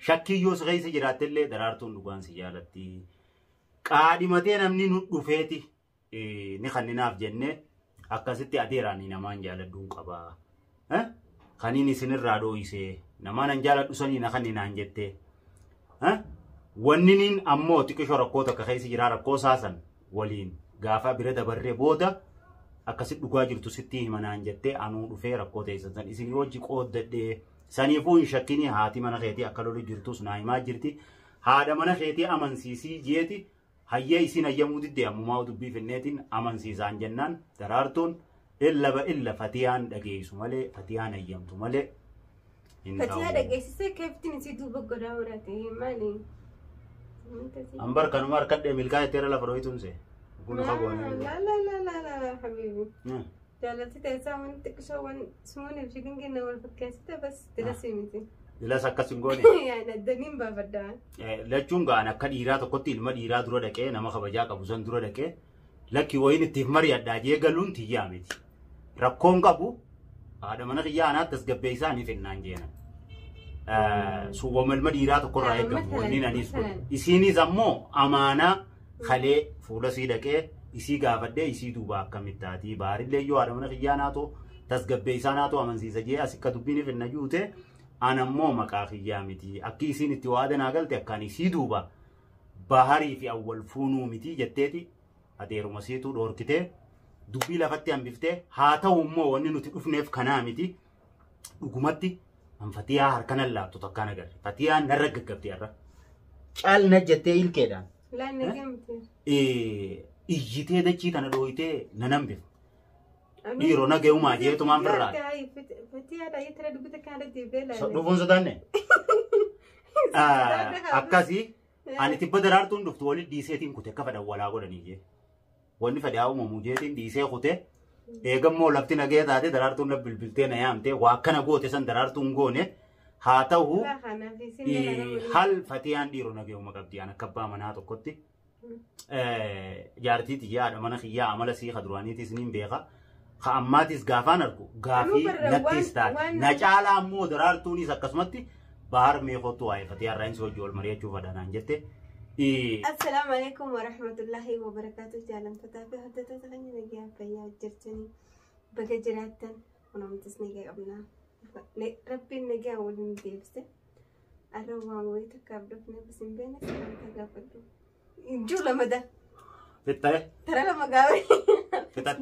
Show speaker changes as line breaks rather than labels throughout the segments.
shakkii yoo keessa jiraattellee daraartuun dhugaan si jaalatti qaadhimatee namni nu dhufeeti ni kanninaaf jenne akkasitti adeeraan namaan jaaladduun qabaa kaniin isinirraa dhooyisee namaan an jaaladhu sanii na kanninaan jettee wanniniin ammoo xiqqishoo rakkoota akka keessa jiraa rakkoo saasan waliin gaafa bira dabarree booda akkasitti dhugaa jirtu sitti himanaan jettee anuu dhufee rakkoo teessan san isin hojii qooddadhee saniifuu hin shakkini haati mana keetii akka lolu jirtus naa himaa jirti haadha mana keetii amansiisii jeeti hayyee isin hayyamuu diddee ammumaa dubbii finneetiin amansiisaan jennaan daraartuun illa fatiyaan dhageessu malee fatiyaan hayyamtu malee
fatiyaan dhageessisee keeftiin isii duuba godaa murate maali
ambar kanuma harkadhee milkaa jetteera lafa dhooyituunse kun qaboon
la habibi jaalatti teessaa waan xiqqishoo waan sumuuniif shikin kenna wal fakkeessite bas dilasii miti
dilas akkas hin goone
yaadaddaniin baafaddaa
lachuun ga'an akka dhiiraa tokkotti ilma dhiiraa dura dhaqee nama kabajaa qabu san dura dhaqee lakki wayin ittiif mari'adhaa jee galuun tiyyaa miti rakkoon qabu haadha mana xiyyaa anaatti tasgabbeessaa ni fennaan jeenan suubamalma dhiiraa tokkorraa eeggamu wanni anis isiinis ammoo amaanaa kalee fuula sii dhaqee isii gaafadhee isii duuba akkamittaati baarillee yoo haadha mana xiyyaa naatoo tasgabbeessaa naatoo amansiisa jee as akka dubbiin fenna juute an ammoo maqaa xiyyaa miti akki isiin itti waadanaa galte akkaan isii duuba baharii fi awwal fuunuu miti jetteeti adeeruma siituu dhoorkitee dubbii lafatti hambiftee haa ta'u immoo wanni nuti dhufneef kanaa miti dhugumatti an fatiyaa harkanan laattu takkaan agarre fatiyaan narra gaggabdee irra caalna jettee ilkeedhaan iyyitee dachii tana dhooyitee nan hambif dhiiroo nageumaa jeetumaan firraa dhufuun sodaanne akkasii ani tibba daraartuun dhuftu waliin dhiiseetiin kute akka fedhan walaa godhanii jee wanni fedhaa uumamuu jeetiin dhiisee kute eegammoo lafti nagee taate daraartuun na bilbiltee na yaamte waa akkana goote san daraartuun goone haa ta'u hal fatiyaan dhiiroo nageuma qabdi an akka abbaa manaa tokkotti jaartii xiyyaadha mana xiyyaa amala sii kaduraaniitis niin beeka ka ammaatis gaafaan argu gaafii nattis taate na caalaa ammoo daraartuunis akkasumatti bahar meeqottu waa'ee fatiyaan raayinsi hojii ol mari'achuuf addanaan jette
السلام عليكم ورحمة الله وبركاته. جالم فتاة هدتا تغني نجيا فيا جرتني بقى جراتا ونمتس نجيا أبنا ربي نجيا ولم ديبسه الروان ويتك أبدفنا بس بينك تقابلوا جولا مدى
فتاة
ترى لما قاوي
فتاة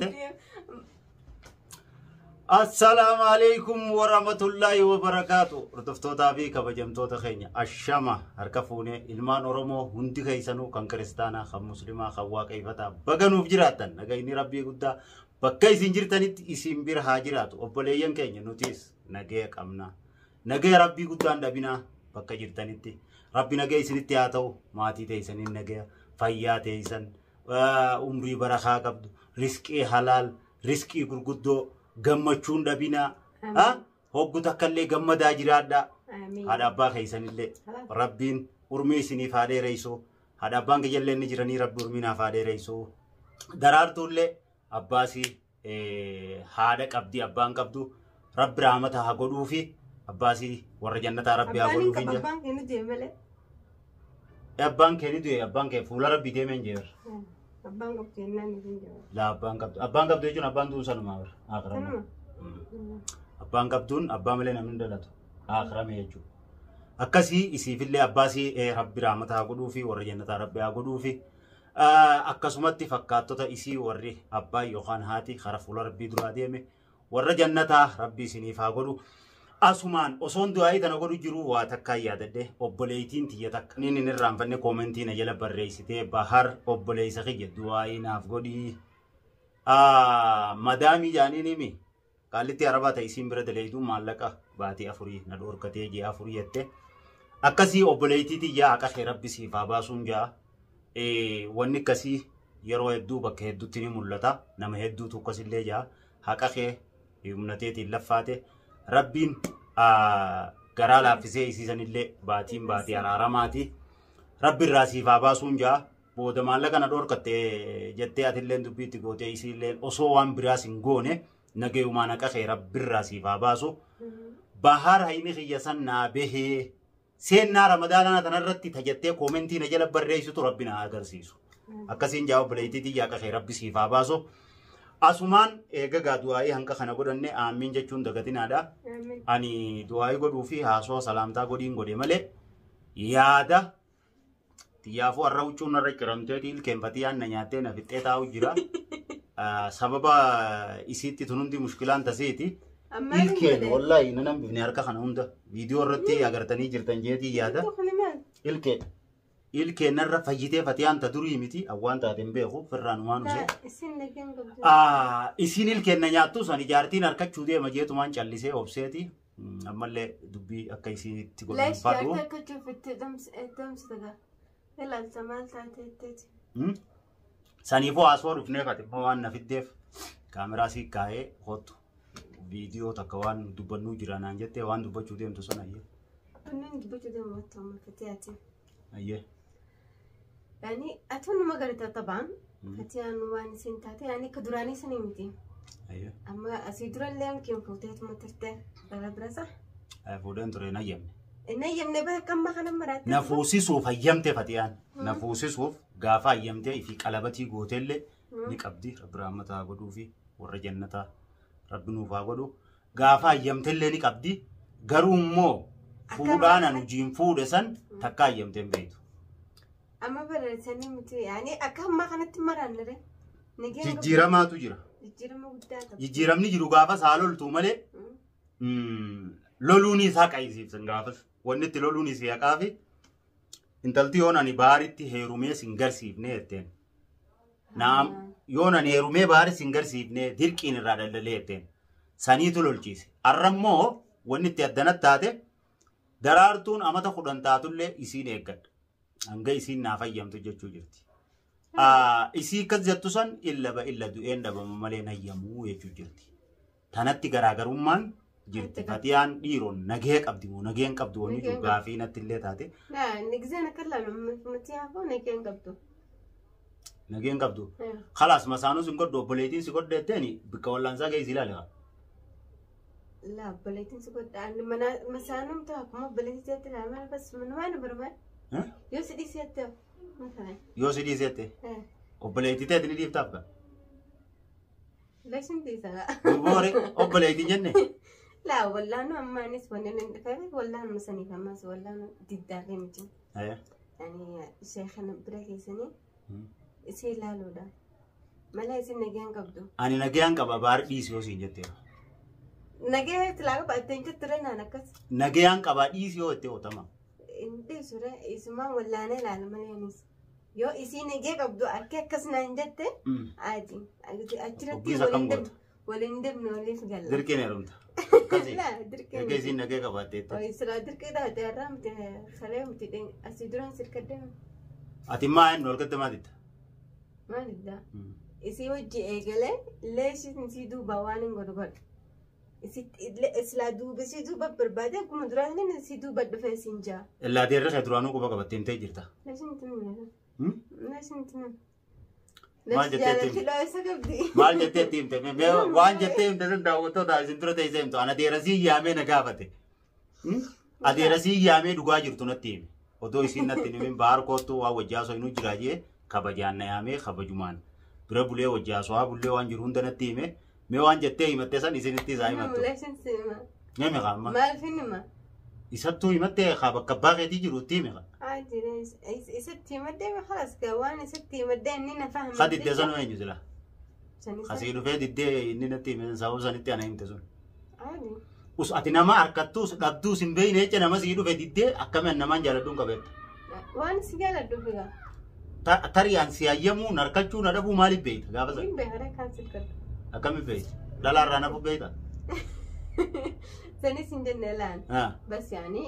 السلام عليكم ورحمة الله وبركاته. رتفتوتا في كبجمتوتا خينيا الشمع هركفوني إلمان أورمو هندي خيسانو كان كريستانا خم مسلمة خوا كيفتا بغنو فجراتن نغايني ربي قدا بكاي سنجرتنيت اسم بير هاجراتو وبليين كينيا نوتيس نغايك أمنا نغاي ربي قدا دبنا بكا جرتنيت ربي نغاي سنتي آتو ماتي تيسنين نغاي فايا تيسن عمري برخا قبدو رزقي حلال رزقي غرغدو gammachuun dhabina hoggu takkallee gammadaa jiraadha haadha abbaa keessanillee rabbiin urmii isiniif haa dheereysu haadha abbaan kiyyallee ni jiranii rabbi urminaaf haa dheereysu daraartuullee abbaasii haadha qabdi abbaan qabdu rabbi rahmata haa godhuufi abbaasii warra jannataa rabbi haa godhuufi abbaan kee ni du'e abbaan kee fuula rabbi deemeen jeer لا أبان قبض يجون أبان دون سنة ماور آخرنا أبان قبضون أبان ملنا من دلته آخرنا يجوا أكسي يسيف اللي أباسي ربي رحمتها قدو في ورجنة ربي قدو في أكسمت فكاتو تا يسي وري أبا يوخان هاتي خرف ولا ربي درا ديمه ورجنة ربي سنيفها قدو أسمان أصون دعائي تناقول جرو واتكايا ده أبليتين تيجتك نين نرام فني كومنتين أجلا بريسته بحر أبليس خيج دعائي نافقودي مدامي جاني نمي قالتي أربعة تيسين برد ليدو مالكا باتي أفوري ندور كتيجي أفوري يته أكسي أبليتي تيجا أكخير ربي سيفا باسون جا وني كسي يروي هدو بك هدو تني ملتا نم هدو توكسي اللي جا هكخير يومنتي تلفاته ربين غرا لافسي سيزن اللي باتين باتي araaramati rabbi rasifa basunja boda mallaka na dor katte jette atillen dubiti gote isillen oso wan birasin gone nageyuma na ka khair rabbi rasifa basu bahar hayni khiyasan na behe سينا رمضان أنا تنرتي تجتة كومنتي نجلا بريسو تربنا أجرسيسو أكاسين جاوب بليتي دي يا كخير ربي سيفا باسو أسمان إيجا قادواي هنكا خنا قدرني آمين جتشون دكتين هذا أني دواي قدو في هاسو سلامتا قدين قدي ملء يادا تيافو الروچون نركرمتي تيل كمبتيان نياتي نفتة تاو جرا سببا إسيتي تنوندي مشكلة تسيتي إلكين والله إننا بني أركا خنوندا فيديو رتي أغرتني جرتن جيتي يادا إلكين نرى فجيتي فتيان تدوري ميتي أوان تادم بيخو فران وانو سي إسين إلكين نياتو ساني جارتين أركا چودي مجيتو مان چالي سي أوبسيتي أما اللي دبي أكا إسي تقول
ليش جارتك كچوفت دمس تغا هلا الزمان تاتي
سانيفو أسوار وفنه كاتب وان نفيدف كاميرا سي كاي خوتو فيديو تكوان دبنو جرانا جتة وان دبچو ديم تسون أيه
أنا دبچو ديم واتهم فتياتي
أيه
يعني أتمنى ما قريتها طبعا فتيان وان سنتاتي يعني كدراني سنيمتي
أيه
أما أسيدرا اللي يمكن فوتيت ما ترتاح بلا صح
فودن ترينا يم
نيمني بها كم ما خنا مرات
نفوسي سوف يمتى فتيان نفوسي سوف غافا يمتى في قلبتي غوتيل نقبدي رب رحمتها غدو في ورجنتا رب نوفا غدو غافا يمتى اللي نقبدي غرومو فودانا نجيم فودسن تكا يمتى بيتو
أما برا سنيمتي يعني أكم ما خنا تمران لره
جيجيرا ما تجيرا
جيجيرا ما قدرت
جيجيرا مني جرو غافا سالول تومله لولوني ساق عايزيف سنغافس ونت لولوني سياقافي انتلتي هون أني بارتي هيرومي سنجر سيبني اتين نعم يون أني هيرومي بار سنجر سيبني ديركين الرادة اللي اتين سانيتو لولجيس الرمو ونت يدنت تاته درارتون أما تخدن تاتو اللي يسين اقد أنجا يسين نافا يمتو جتشو جرتي يسي كذتو سن إلا دوئين دبا ممالين هيمو يجو جرتي تانتي غراغرمان جرتي فتيان ديرون نجيك أبديمو نجيك أبدو ونجو غافين التلي تاتي
لا نجزينا كلا متيافو نجيك أبدو
نجيك أبدو خلاص مسانو سنقول دوبليتين سنقول دتاني بكولان ساقا يزيلا لها
لا بليتين سنقول مسانو متاكو ما بليتين سياتي بس من وين برمان يوسدي سياتي مثلا
يوسدي سياتي وبليتين تاتي دي بتابقى
ليش انتي ساقا
بوري وبليتين جنة
لا والله أنا ما نسوى نفهم والله أنا مسني فماس والله أنا تداري متين يعني شيخنا بريكي سني إسي لا لودا ما لا يصير نجيان قبضو
أنا نجيان قبض بار ديسيو سينجتيو
نجيان تلاقى بعد تنجت ترى أنا كس
نجيان قبض ديسيو تيو تمام
إنتي سورة اسمه ولا أنا لا ما ينس يو إسي نجيان قبضو أركي كس نانجت عادي أجرتي ولندم نولي في قلة
دركين يا رمتا
لا دركين
كيسي نجيان قبض تيتا
ويسرا دركين ده ترام خليهم تدين أسيدران سركدهم
أتما إنه الكتة ديتا
ما ندا إسي وجه إيجله ليش نسيدو بوانين غدوغد إسي إسلا دو بسيدو ببربادة كم دراني نسيدو بدفع سنجا
إلا دير رخي درانو كوبا كبتين تيجرتا
ليش نتمنى ليش نتمنى
ما جتة تيم تمام وان جتة تيم تزن داوتو دا سنترو تيزم تو أنا ديرسي يامي نكافته أديرسي يامي دعاء جرتونا تيم ودو إسين نتيني من بار كوتو ووجاسو إنو جراجي خبجان نيامي خبجمان بربولي وجاسو هابولي وان جرون دنا تيمه مي وان جتة يمتسان إسين تيزاي ماتو
ليش نسمع
نعم خامة
ما فينما
إساتو يمتة خاب كباغي تيجي روتيمه
عادي ليش إستي مدة خلاص كوان إستي مدة إننا فاهم
خد الدزون وين جزلا خسيرو في الدة إننا تيمه ساو سنتي أنا يمتسون
عادي
us ati nama arkattus dabdus hin beeyne jecha nama sii dhufe diddee akkamiin namaan jaaladhuun qabeetta.
Waan si jaaladhu figa.
Tariyaan si hayyamuun harkachuu na dhabuu maaliif beeyta gaafa sana?
Hin beekare kaansil kadhu.
Akkamiin beeyta? Dhalaarraa nafu beeyta?
Sanis hin jenne laan. Bas yaani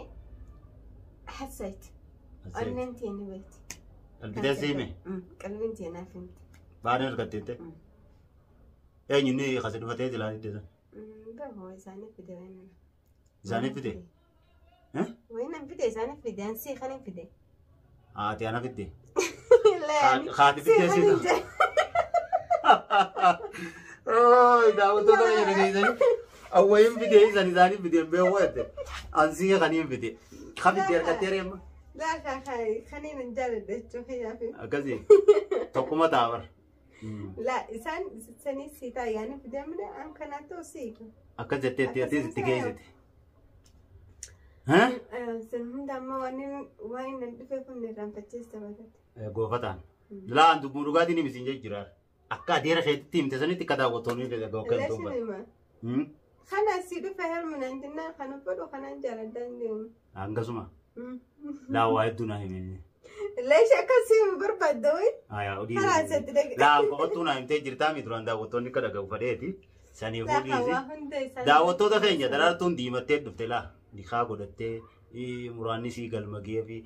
حسيت. أنا أنتيني بيتي.
البداية زيمة.
قلبي أنتي أنا فهمت.
بعدين ركضتي. إيه يني خسر فتاة دلاني تزا.
هو زاني في وين؟
زاني في ده. ها؟
وين في ده زاني في ده أنسي خلينا في ده.
تيانا في ده.
لا.
خاتي في ده سيدا. داود ده يرجع زاني. أوين في ده زاني في ده بيوه ده. أنسي خلينا في ده. خبي دير كتير ما
لا خلينا نجرب شوف يا في
كذي تقوم تاور
لا سني سيتا يعني في دمنا أم كانت توصيك
أكذا تيجي ها
سنهم دام وين ندفع من الرام فتشت بدت
غوفتان لا عندو مروقاتي نمسين جرار أكاد دير خيط تيم تسني تكذا وطوني لذا غوكل توبا
خنا سيدو فهر من عندنا خنا فلو خنا نجرب دنديم
أنقسما لا واحد دونا هيمني
ليش أكسي برباد دوي
يا ودي
خلاص
لا قطونا إمتى جرتامي دران دا وطوني كذا غوفريتي سني فودي دا وطو ده خينيا درارتون ديمتة دفتلا دخاغو دتة مراني سي قلمجيه في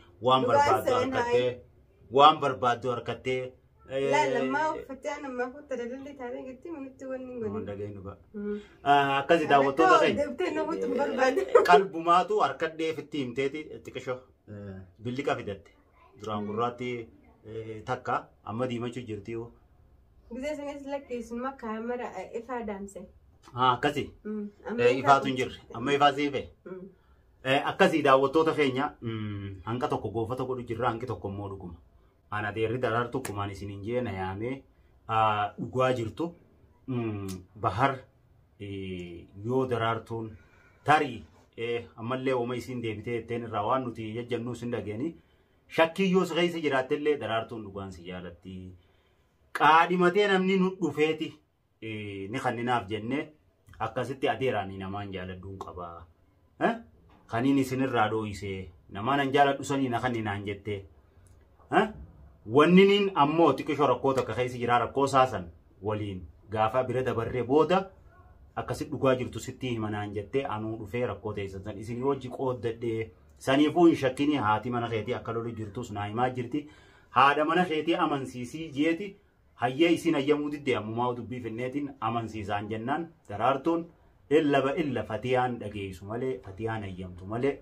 وام بربادو أركته
لا لما فتحنا ما هو ترى اللي تعرف قلتي من توني
من دقيقة بقى كذي دا وطو ده خين قلب ماتو أركده في التيم تيتي تكشوا بيلي كافي دتة دران براتي تكا أما ديما شو جرتيو
بس سنة لك اسمه كاميرا إفادامسه
كذي إفاتونجر أما إفازيبه akkasii daawwattoota keenya hanga tokko goofa tokko jirra hangi tokko immoo dhuguma. Ana deerri daraartu kumaan isiniin jee na yaamee dhugaa jirtu bahar yoo daraartuun tarii ammallee uuma isiin deebitee ittiin irraa waan nuti jajjannuu sin dhageeni shakkii yoo si keessa jiraattellee daraartuun dhugaan si jaalatti. Qaadhimatee namni nu dhufeeti ni kanninaaf jennee akkasitti adeeraan namaan jaaladduun qabaa. Kanini sinirraa dho'isee namaan an jaaladhu sanii na kanninaan jettee wanniniin ammoo xiqqishoo rakkoo takka keessa jira rakkoo saasan waliin gaafa bira dabarree booda akkasitti dhugaa jirtu sitti himanaan jettee anuu dhufee rakkoo teessan san isin hojii qooddadhee saniifuu hin shakkini haati mana keetii akka lolu jirtus naa himaa jirti haadha mana keetii amansiisii jeeti hayyee isin hayyamuu diddee ammumaa dubbii finneetiin amansiisaan jennaan daraartuun إلا فتيان دقيس ماله فتيان أيام تماله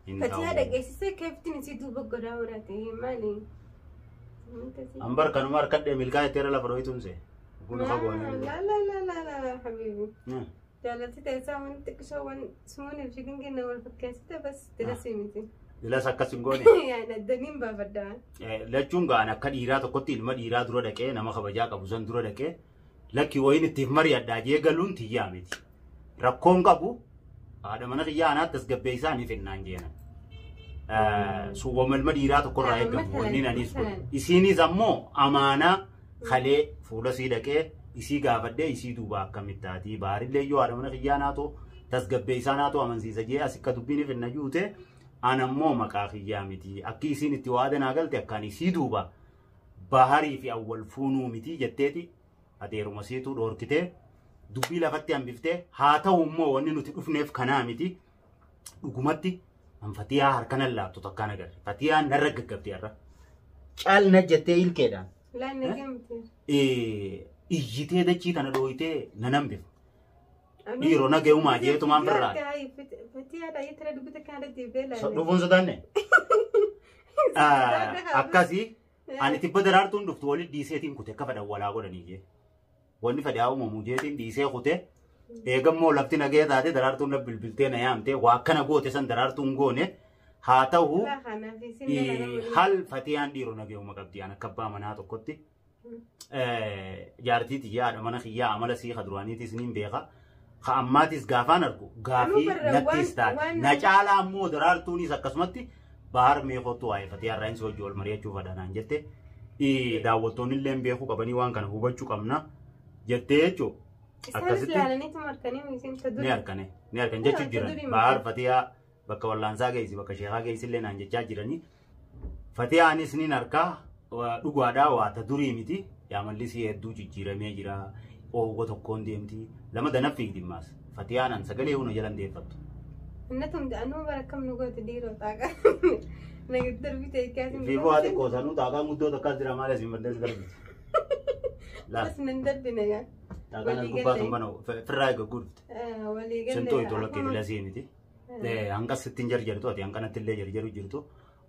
فتيان دقيس كيف تنسيتو بقدر وراتي مالي
أمبر كانوا ماركت ملكا ترى لا فرويتون سه
لا حبيبي جالتي تيسا من تكشون سموني بشكل جنا والفكاسة بس تلاسيمتي
لا سكاسينغوني
يعني الدنيم بابدا
لا جونغا أنا كديرات كوتيل ما ديرات درو دكة نما خبجاك أبوزان درو دكة لكن وين تفمر يداجي قالون تيامتي rakkoon qabu haadha mana xiyyaanaa tasgabbeessaa ni fennaan jeena. Suuwwamalma dhiiraa tokkorraa eegamu wanni anis kun. Isiinis ammoo amaanaa kalee fuula sii dhaqee isii gaafadhee isii duuba akkamittaati. Baarillee yoo haadha mana xiyyaanaa too tasgabbeessaa naa too amansiisa jee as akka dubbiin fenna juute an ammoo maqaa xiyyaa miti. Akki isiin itti waadanaa galte akkaan isii duuba baharii fi awwal fuunuu miti jetteeti adeeruma siituu dhoorkitee. Dubbii lafatti hambiftee haa ta'u immoo wanni nuti dhufneef kanaa miti dhugumatti fatiyaa harkanan laattu takkaan agarre fatiyaan narra gaggabdee har'a caalna jettee ilkeedhaan iyyitee dachii tana dhooyitee nan hambifne dhiiroo nagayumaa jeetumaan birraa dhufuun sodaanne akkasii ani tibba daraartuun dhuftu walitti dhiiseetiin kute akka fedhan walaa godhanii jee. Wanni fedhaa uumamu jeetiin dhiisee kute eegammoo lafti nagee taate daraartuun na bilbiltee na yaamte waa akkana goote san daraartuun goone haa ta'u hal fatiyaan dhiiroo nagee uuma qabdi aan akka abbaa manaa tokkotti jaartii xiyyaadha mana xiyyaa amala sii kaduraaniitis niin beeka ka ammaatis gaafaan argu gaafii nattis taate na caalaa ammoo daraartuunis akkasumatti bahar meeqottu waa'ee fatiyyaa irraa insi hojii ol mari'achuu fadhanaan jette daawwattoonni illee beekuu qabanii waan kana hubachuu qabna. Jettee jechuun akkasitti ni harkane jechuun jiran bahar fatiyaa bakka wallaansaa geessi bakka sheekaa geessi illee naan jechaa jiranii fatiyaanis ni harkaa dhugaadhaa waata durii miti yaamallisii hedduu jijjiiramee jira oowwa tokkoon deemti lama danaf fiigdimmaas fatiyaan an sagalee huna jalan deeffattu.
Innatum da'anuu barakam nu goote dhiiroo xaaqa nagatti darbitee kaasin.
Fiifoo haati qoosanuu xaaqaa guddoo takkaas jira maal asiin baddees garbiti.
بس نندبنا يا
تاكان الكوبا كمبانو فراي غغورت سنتو يتولك بلازيمتي هانكا ستين جرجرتو اتي هانكا نتلي جرجرو جرتو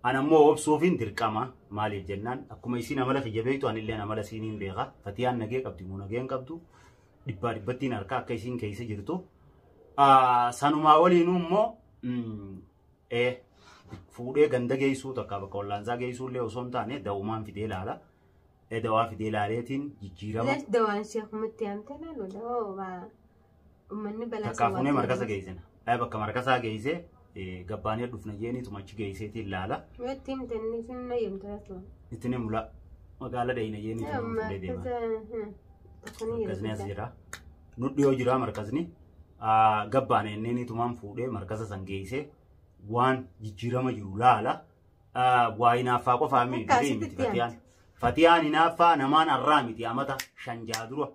انا مو وبسوفين درقما مالي جنان اكما يسين عمل خجبيتو ان اللي عمل سينين بيغا فتيان نگي قبدي مو نگين قبدو دبا دبتين اركا كيسين كيس جرتو سانوما ولينو مو fuudhee ganda geessuu takka bakka wallaansaa geessuu illee osoo hin taane da'umaan fidee ilaala. Dawaa fidee ilaaleetiin jijjiirama.
Lash dawaan sheekummatti yaamte laalu dawaa uummanni balaa
Takkaafune markasa geessina. Bakka markasaa geessee gabbaanee dhufna jeeniituma achi geesseetiin ilaala.
Wetti himtanii sinna yemtaatu.
Ittiin mula magaala dhayina jeeniituma fuudhee deema. Markasni as jira. Nudhiyoo jira markasni. Gabbaanee inniitumaan fuudhee markasa san geessee waan jijjiirama jiru laala. Waa hinaaffaa qofaa miti Fatiyaan. Fatiyaan hinaaffaa namaan arraa miti amata shanjaa dura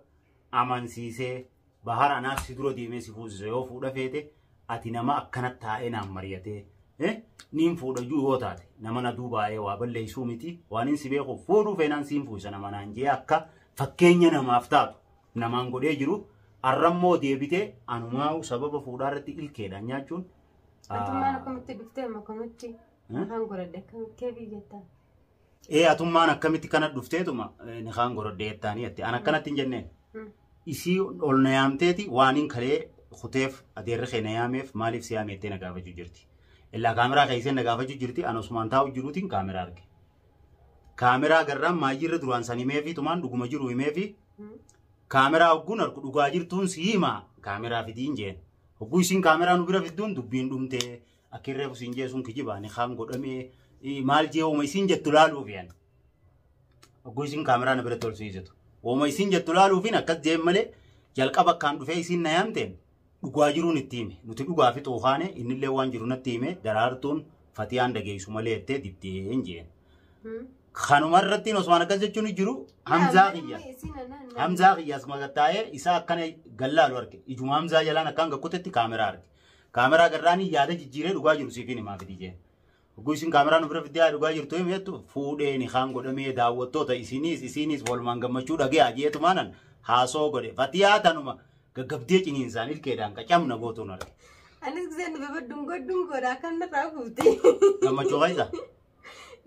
amansiisee bahara anaaf si dura deemee si fuusise yoo fuudha feete ati nama akkanatti taa'ee naan mari'atee niin fuudha juu yoo taate nama na duubaa'ee waa balleessuu miti waan hin si beeku fuudhuu feenaan siin fuusisa nama naan jee akka fakkeenya namaaf taatu namaan godhee jiru arrammoo deebitee anumaa'u sababa fuudhaa irratti ilkeedhaan nyaachuun.
Atummaan akkamitti dhuftee akkamitti afaan godhadhe akkamitti biyyattaa.
Atummaan akkamitti kana dhufteetuma ni kaan gorodhee jettaanii jettee an akkanatti hin jenneen. Isii ol na yaamteeti waaniin kalee kuteef adeerri kee na yaameef maaliif si yaame jettee na gaafachuu jirti. Illaa kaameraa keessee na gaafachuu jirti an osumaan taa'u jiruutiin kaameraa arge. Kaameraa agarraan maayyiirra duraan san himeefi tumaan dhuguma jiru himeefi kaameraa hogguun argu dhugaa jirtuun si himaa kaameraa fidiin jeen. Hogguu isiin kaameraa nu bira fidduun dubbiin dhumtee akkirreefu siin jeesuun kijibaa ni kaan godhamee maal jee ooma isiin jettu laaluuf yan. Hogguu isiin kaameraa na biratti ol siisitu. Ooma isiin jettu laaluufiin akkas jeen malee jalqaba akkaan dhufee isiin na yaamteen dhugaa jiruun itti hime. Nuti dhugaa fi xuuxaane innillee waan jiru natti hime daraartuun Fatiyaan dhageessu malee jettee dibdeen jeen. Kanuma irratti osoo akkas jechuun jiru Hamzaa Qiyyaa. Hamzaa Qiyyaas magattaa'ee isaa akkana gallaalu arge. Ijuma Hamzaa jalaan akkaan gakkutetti kaameraa arge. Kaameraa garraanii yaada jijjiiree dhugaa jiru siifin himaa fidi jeen. Hogguu isiin kaameraa nu bira fiddee dhugaa jirtu himettu fuudhee ni kaan godhamee daawwattoota isinis walumaan gammachuu dhagee ajeetumaanan haasoo godhe. Fatiyaa tanuma gaggabdee ciniinsaan ilkeedhaan qacamna gootuun arge.
Anis giseen dhufee dungoodhaa kan narraa fuute.
Gammachuu faayisaa?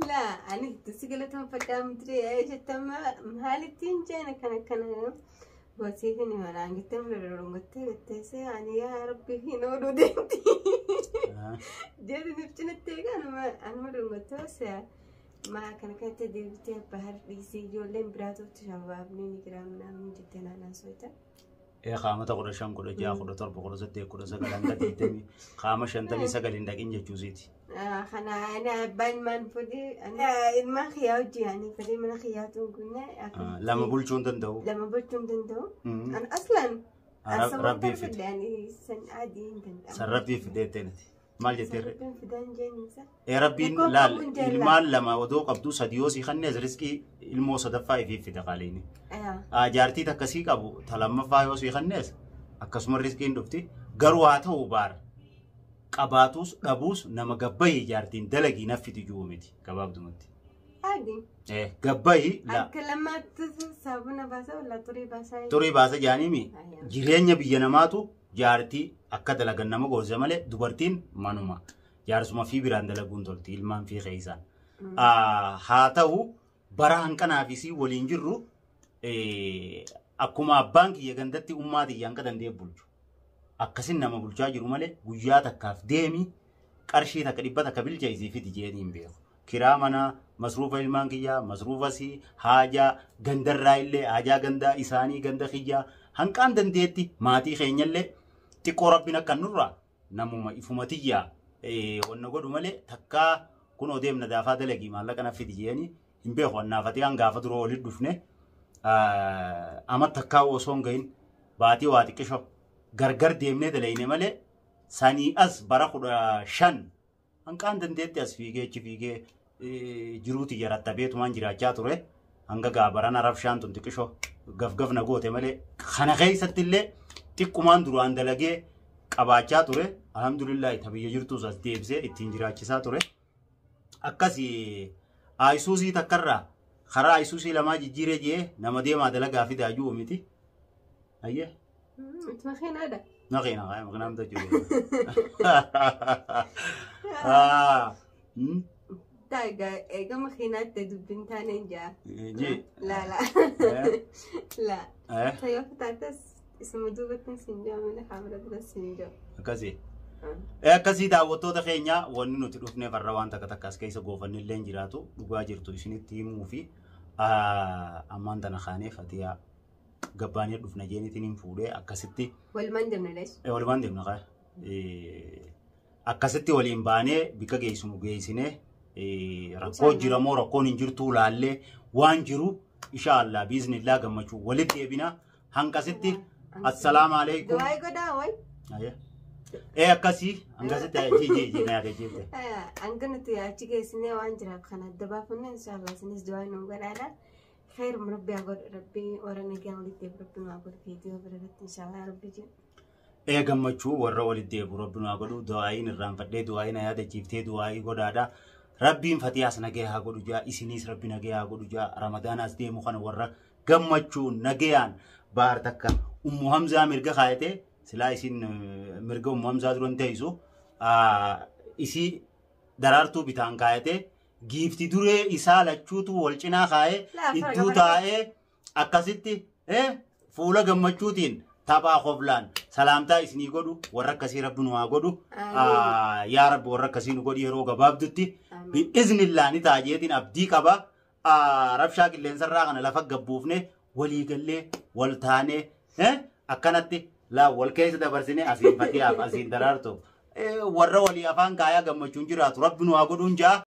Laa ani si galatama fadhaa mutire jettama maalittiin jeena kana wasiifin imalaan gittee mul'adha gatteessee ani yaa rabbi hin ooluu deemti. Jeetiin ibsinattee anuma dhungattee maa kana kanatti deebitee bahar dhiisii ijoolleen biraatuutti shabaabni ni giraamnaan jettee naannaa soita.
Qaamata 15 16 17 18 19 20 qaama 59 dhaqin jechuusiiti.
Kana ana abbaan man fudhi ana ilma khiyaa hojii ani fedhii mana khiyaatuun kunne
lama bulchuun danda'u.
Lama bulchuun danda'u. An aslan
rabbii fide.
Ani san adii hin danda'amu.
San rabbii fideetteeti. Maal jettee?
Rabbiin fidaan jeenisa.
Rabbiin laal ilmaan lama odoo qabdu sadii si kannees riskii ilmoo sadaffaa ifiif fida qaaliini. Jaartii takkasii qabu talammaffaa yoo si kannees akkasuma riskiin dhufti garuu haa ta'u baara. Qabaatus dhabuus nama gabbayii jaartiin dalagii naffiti jiru miti gabaabdumatti.
Adii.
Gabbayii
la. Akka lammaatti saabuna baasa walla xurii baasaa.
Xurii baasa jaanimi jireenya biyya namaatu jaartii akka dalagan nama gorsa malee dubartiin manuma jaarsuma fi biraan dalaguun tolti ilmaan fi keessaan. Haa ta'u bara hanqanaa fi sii waliin jirru akkuma abbaan kiyya gandatti ummaatii hanqa dandee bulchu. Akkasin nama bulchaa jiru malee guyyaa takkaaf deemi qarshii takka dhibba takka bilcheessii fiti jeeniin beeku. Kiraa manaa masruufa ilmaan kiyyaa masruufasii haajaa gandarraa illee haajaa gandaa isaanii ganda kiyyaa hanqaan dandeetti maatii keenyallee xiqqoo rabbiin akka nurraa namuma ifumatiyyaa wanna godhu malee takkaa kun odeemna daafaa dalagii maallaqa naffiti jeeni hin beeku annaafatee hangaafa duroo walitti dhufne amma takkaa osoo hin gahin baatii waa xiqqisho. Gargar deemnee dalayne malee sanii as bara 15 hanqaan dandeetti as fiigee achi fiigee jiruuti jaratta beetumaan jiraachaa ture hanga gaabaran arabshaan tun xiqqishoo gafgafna goote malee kana keessatti illee xiqqumaan duraan dalagee qabaachaa ture alhamdulillah tabiyya jirtuus as deebisee ittiin jiraachisaa ture akkasii Ayisuusii takkarraa karaa Ayisuusii lamaa jijjiiree jee nama deemaa dalagaa fi daajuu miti ayyee.
مخين هذا
مخينا غاية مخينا متجوز
تايجا إيجا مخينات تدبين تانين جا
جي
لا لا تيوف تاتس اسمه دوبة سنجا من حامرة بلا سنجا
كذي akkasii daawwattoota keenya wanni nuti dhufnee farra waan takka takkaas keessa goofanni illee jiraatu dhugaa jirtu isinitti himuu fi ammaan tana kaanee fatiyaa gabbaanee dhufna jeenitiin hin fuudhee akkasitti
walumaan deemna lees
walumaan deemna kaa akkasitti waliin baanee bika geessinu geessinee rakkoo jiramoo rakkoon hin jirtuu laallee waan jiru inshaallah biiznillaa gammachuu walitti deebina hanqasitti assalaamu alaykum
du'aa godhaa way
akkasii hanqasitti jiji na yaadachiifte
hanqanatti achi geessinee waan jiraaf kan adda baafanne inshaallah isinis du'aa nu godhaadha خير مربي أقول ربي وراني قال ولدي بربي ما أقول فيديو بربي إن شاء الله ربي جي
قمتشو ورا ولدي بربي ما أقولوا دعائين الرام فدي دعائين هذا جيفتي دعائي قدادا ربي فتيا سنجيها قولوا جا إسنيس ربي نجيها قولوا جا رمضان أزدي مخان ورا قمتشو نجيان بارتكا حمزة مرجع خايته سلا إسين مرجع حمزة درون تيسو إسي درارتو بتان خايته giifti duree isaa lachuutu wal cinaa kaa'ee iddoo taa'ee akkasitti fuula gammachuutiin taphaa qoflaan salaamtaa isinii godhu warra akkasii rabbi nu haa godhu yaa rabbi warra akkasii nu godhi yeroo gabaabdutti bi'iznillaa ni taajeetiin abdii qaba rabshaa qilleensarraa kana lafa gabbuufne walii gallee wal taanee akkanatti wal keessa dabarsinee asiin fatiyaaf asiin daraartu warra walii afaan kaayaa gammachuun jiraatu rabbi nu haa godhuun jaa